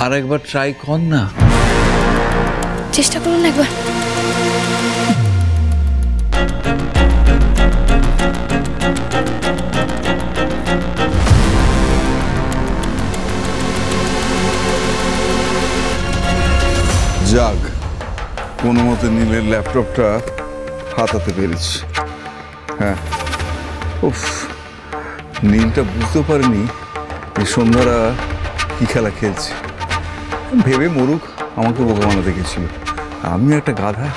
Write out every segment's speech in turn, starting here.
আর একবার ট্রাই কর না। চেষ্টা করুন একবার। যাক, কোনো মতে নীলের ল্যাপটপটা হাতাতে পেরেছি। হ্যাঁ, উফ, নীলটা বুঝতে পারেনি এই সন্ধ্যারা কি খেলা খেলছে। ভেবে মরুক, আমাকে বোকা বানাতে গেছিল। আমি একটা গাধা,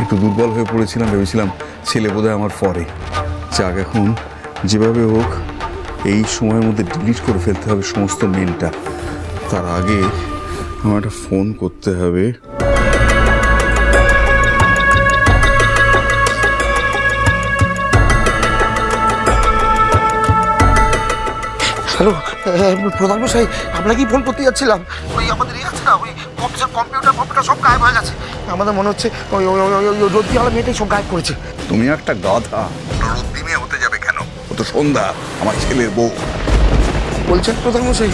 একটু দুর্বল হয়ে পড়েছিলাম, ভেবেছিলাম ছেলে বোধহয় আমার পরে। যাক, এখন যেভাবে হোক এই সময়ের মধ্যে ডিলিট করে ফেলতে হবে সমস্ত মেলটা। তার আগে আমার একটা ফোন করতে হবে। হ্যালো প্রধান মশাই, আপনাকেই ফোন করতে যাচ্ছিলাম। ওই আমাদের আছে না, ওই কম্পিউটার সব গায়েব হয়ে গেছে। আমাদের মনে হচ্ছে ওই রোদ্দিওয়ালা মেয়েটাই সব গায়েব করেছে। তুমি একটা গাধা, রোদ্দি মেয়ে হতে যাবে কেন? ও তো সন্ধ্যা, আমার ছেলের বউ। বলছেন প্রধান মশাই,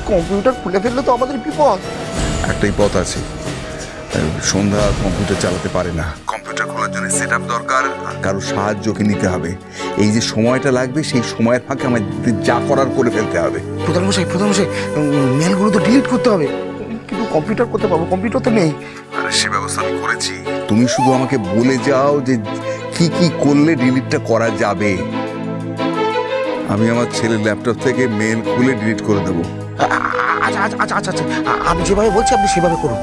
কম্পিউটার খুলে ফেললে তো আমাদের বিপদ। একটাই পথ আছে, সন্ধ্যা কম্পিউটার চালাতে পারে না। কম্পিউটার খোলার জন্য সেট আপ দরকার, আর কারো সাহায্যকে নিতে হবে। এই যে সময়টা লাগবে, সেই সময়ের ফাঁকে আমাদের যা করার করে ফেলতে হবে। প্রধান মশাই মেলগুলো তো ডিলিট করতে হবে, কিন্তু কম্পিউটার করতে পারবো? কম্পিউটার তো নেই। আরে সে ব্যবস্থা আমি করেছি, তুমি শুধু আমাকে বলে যাও যে কি কি করলে ডিলিটটা করা যাবে। আমি আমার ছেলের ল্যাপটপ থেকে মেল খুলে ডিলিট করে দেবো। আচ্ছা, আমি যেভাবে বলছি আপনি সেভাবে করুন।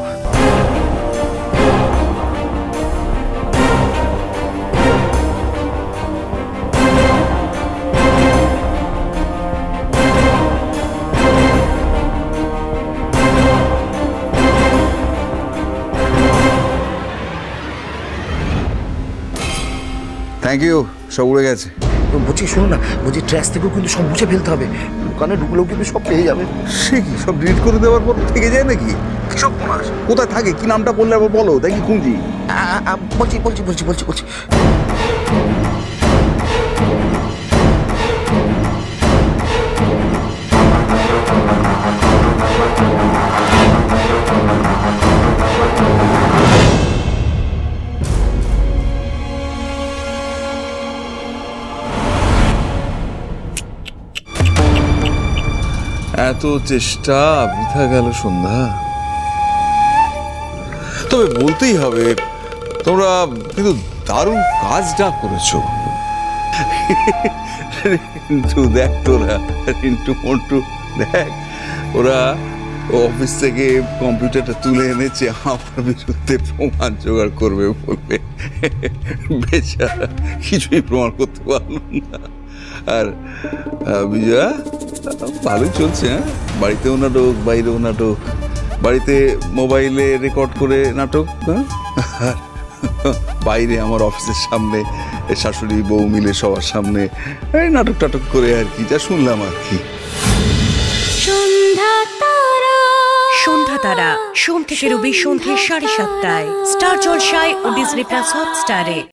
থ্যাংক ইউ, সব উড়ে গেছে। বলছি শুনুন না, বলছি ট্র্যাশ থেকেও কিন্তু সব মুছে ফেলতে হবে। দোকানে ঢুকলেও কিন্তু সব পেয়ে যাবে। সে কি, সব ডিলিট করে দেওয়ার পর থেকে যায় নাকি? সব কোথায় থাকে, কি নামটা বললে আবার বলো, দেখি খুঁজি। বলছি এত চেষ্টা বৃথা গেল সন্ধ্যা। তবে বলতেই হবে, তোমরা কিন্তু দারুণ কাজটা করেছো। রিন্টু দেখ, তোরা রিন্টু মন্টু দেখ, ওরা অফিস থেকে কম্পিউটারটা তুলে এনেছে, আমার বিরুদ্ধে প্রমাণ জোগাড় করবে বলবে। বেচারা কিছুই প্রমাণ করতে পারল না। আর বিজয়া ভালোই চলছে। হ্যাঁ, বাড়িতেও নাটক, বাইরেও নাটক, বাড়িতে মোবাইলে রেকর্ড করে নাটক, হ্যাঁ, বাইরে আমার অফিসের সামনে শাশুড়ি বউ মিলে সবার সামনে এই নাটক টাটক করে আর কি, যা শুনলাম আর কি। সন্ধ্যা তারা সোম থেকে রবি সন্ধ্যে 7:30টায় স্টার জলসায় ও ডিজনি প্লাস হটস্টারে।